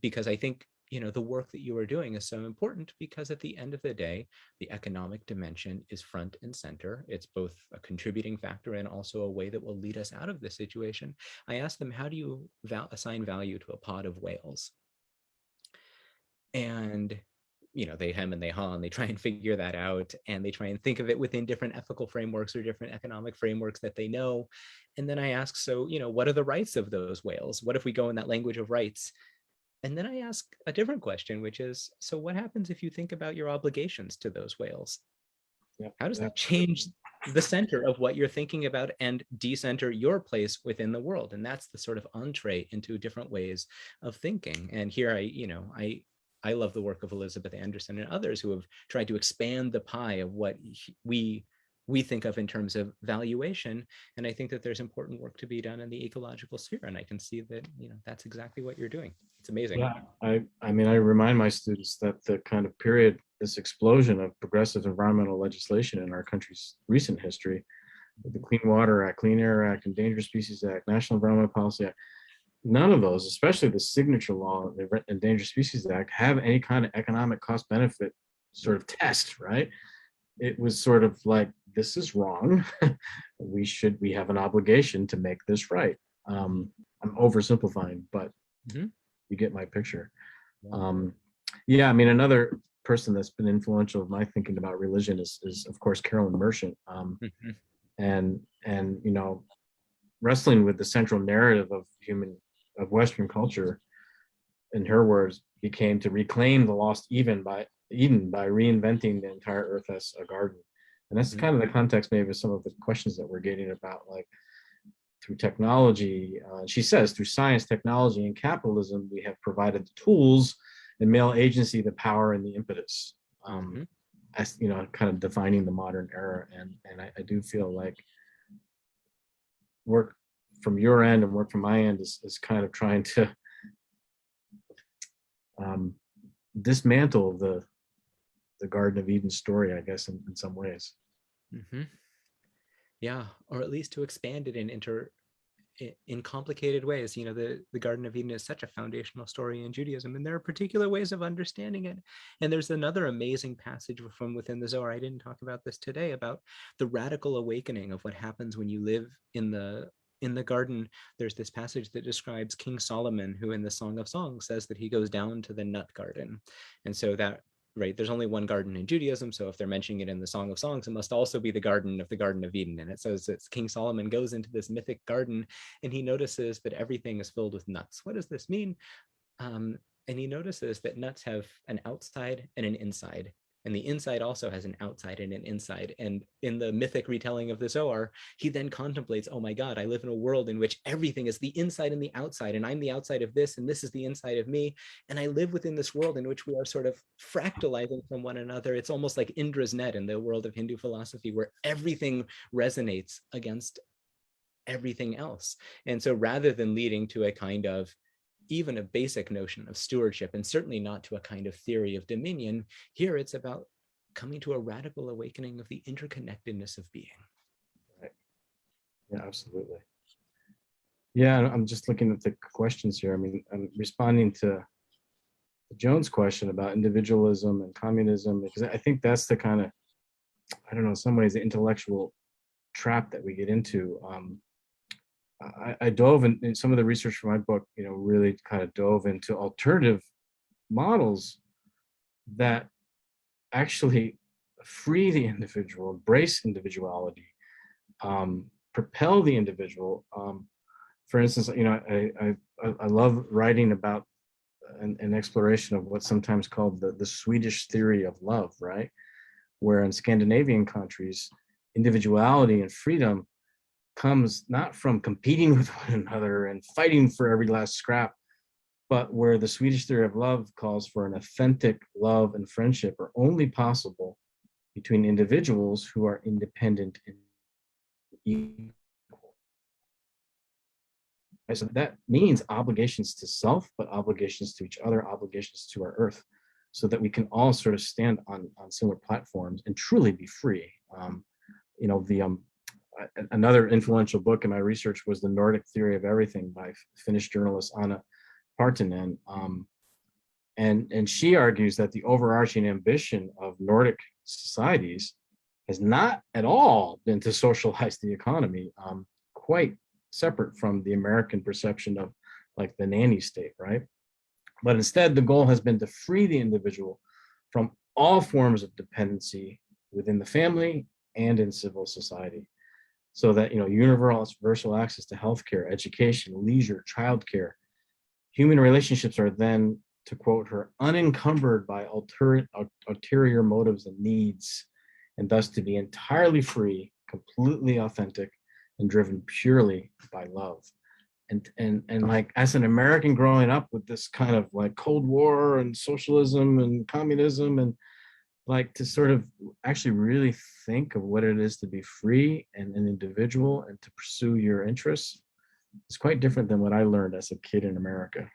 because I think, you know, the work that you are doing is so important, because at the end of the day, the economic dimension is front and center. It's both a contributing factor and also a way that will lead us out of this situation. I asked them, how do you assign value to a pod of whales? And, you know, they hem and they haw and they try and figure that out, and they try and think of it within different ethical frameworks or different economic frameworks that they know. And then I ask, so, you know, what are the rights of those whales? What if we go in that language of rights? And then I ask a different question, which is, so what happens if you think about your obligations to those whales? How does that change the center of what you're thinking about and decenter your place within the world? And that's the sort of entree into different ways of thinking. And here I love the work of Elizabeth Anderson and others who have tried to expand the pie of what we think of in terms of valuation. And I think that there's important work to be done in the ecological sphere. And I can see that, you know, that's exactly what you're doing. It's amazing. Yeah, I mean, I remind my students that the kind of period, this explosion of progressive environmental legislation in our country's recent history, the Clean Water Act, Clean Air Act, Endangered Species Act, National Environmental Policy Act, none of those, especially the signature law, the Endangered Species Act, have any kind of economic cost benefit sort of test, right? It was sort of like, this is wrong. We have an obligation to make this right. I'm oversimplifying, but you get my picture. Yeah, I mean, another person that's been influential in my thinking about religion is of course Carolyn Merchant, and you know, wrestling with the central narrative of Western culture in her words, became to reclaim the lost Eden by reinventing the entire earth as a garden. And that's kind of the context maybe of some of the questions that we're getting about, like through technology. She says, through science, technology, and capitalism, we have provided the tools and male agency, the power and the impetus. As you know, kind of defining the modern era. And I do feel like work from your end and work from my end is kind of trying to dismantle the Garden of Eden story, I guess, in some ways. Yeah, or at least to expand it in complicated ways. You know, the Garden of Eden is such a foundational story in Judaism, and there are particular ways of understanding it. And there's another amazing passage from within the Zohar. I didn't talk about this today, about the radical awakening of what happens when you live in the garden. There's this passage that describes King Solomon, who in the Song of Songs says that he goes down to the nut garden. And so that, right, there's only one garden in Judaism, so if they're mentioning it in the Song of Songs, it must also be the Garden of Eden. And it says that King Solomon goes into this mythic garden and he notices that everything is filled with nuts. What does this mean? And he notices that nuts have an outside and an inside. And the inside also has an outside and an inside. And in the mythic retelling of the Zohar, he then contemplates, oh my God, I live in a world in which everything is the inside and the outside, and I'm the outside of this, and this is the inside of me. And I live within this world in which we are sort of fractalizing from one another. It's almost like Indra's net in the world of Hindu philosophy, where everything resonates against everything else. And so rather than leading to a kind of even a basic notion of stewardship, and certainly not to a kind of theory of dominion, here it's about coming to a radical awakening of the interconnectedness of being. Right. Yeah, absolutely. Yeah, I'm just looking at the questions here. I mean, I'm responding to Joan's question about individualism and communism, because I think that's the kind of, I don't know, in some ways, the intellectual trap that we get into. I dove in some of the research for my book, you know, really kind of dove into alternative models that actually free the individual, embrace individuality, propel the individual. For instance, you know, I love writing about an exploration of what's sometimes called the Swedish theory of love, right? Where in Scandinavian countries, individuality and freedom comes not from competing with one another and fighting for every last scrap, but where the Swedish theory of love calls for an authentic love and friendship are only possible between individuals who are independent and equal. And so that means obligations to self, but obligations to each other, obligations to our earth, so that we can all sort of stand on similar platforms and truly be free. You know, another influential book in my research was The Nordic Theory of Everything by Finnish journalist Anna Partinen. And she argues that the overarching ambition of Nordic societies has not at all been to socialize the economy, quite separate from the American perception of like the nanny state, right? But instead, the goal has been to free the individual from all forms of dependency within the family and in civil society, so that, you know, universal access to healthcare, education, leisure, childcare, human relationships are then, to quote her, unencumbered by ulterior motives and needs, and thus to be entirely free, completely authentic, and driven purely by love. And like, as an American growing up with this kind of like Cold War and socialism and communism, and like to sort of actually really think of what it is to be free and an individual and to pursue your interests, it's quite different than what I learned as a kid in America.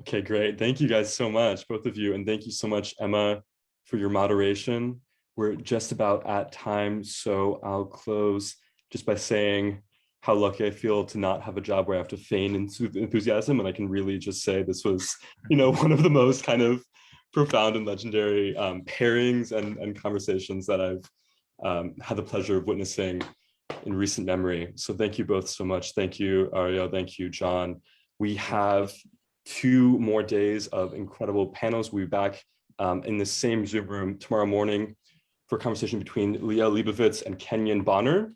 Okay, great. Thank you guys so much, both of you. And thank you so much, Emma, for your moderation. We're just about at time, so I'll close just by saying how lucky I feel to not have a job where I have to feign enthusiasm, and I can really just say this was, you know, one of the most kind of profound and legendary pairings and conversations that I've had the pleasure of witnessing in recent memory. So thank you both so much. Thank you, Ariel. Thank you, John. We have 2 more days of incredible panels. We'll be back in the same Zoom room tomorrow morning for a conversation between Leah Leibovitz and Kenyon Bonner.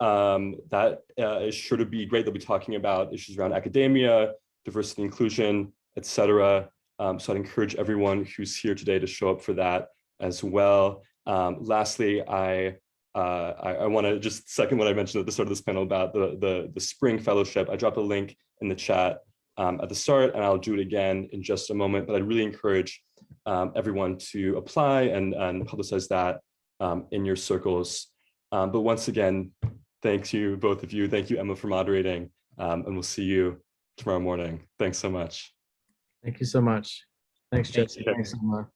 That is sure to be great. They'll be talking about issues around academia, diversity, inclusion, etc. So I'd encourage everyone who's here today to show up for that as well. Lastly, I want to just second what I mentioned at the start of this panel about the spring fellowship. I dropped a link in the chat at the start, and I'll do it again in just a moment, but I'd really encourage everyone to apply and publicize that in your circles. But once again, thank you, both of you. Thank you, Emma, for moderating, and we'll see you tomorrow morning. Thanks so much. Thank you so much. Thanks, Jesse. Thanks, Emma.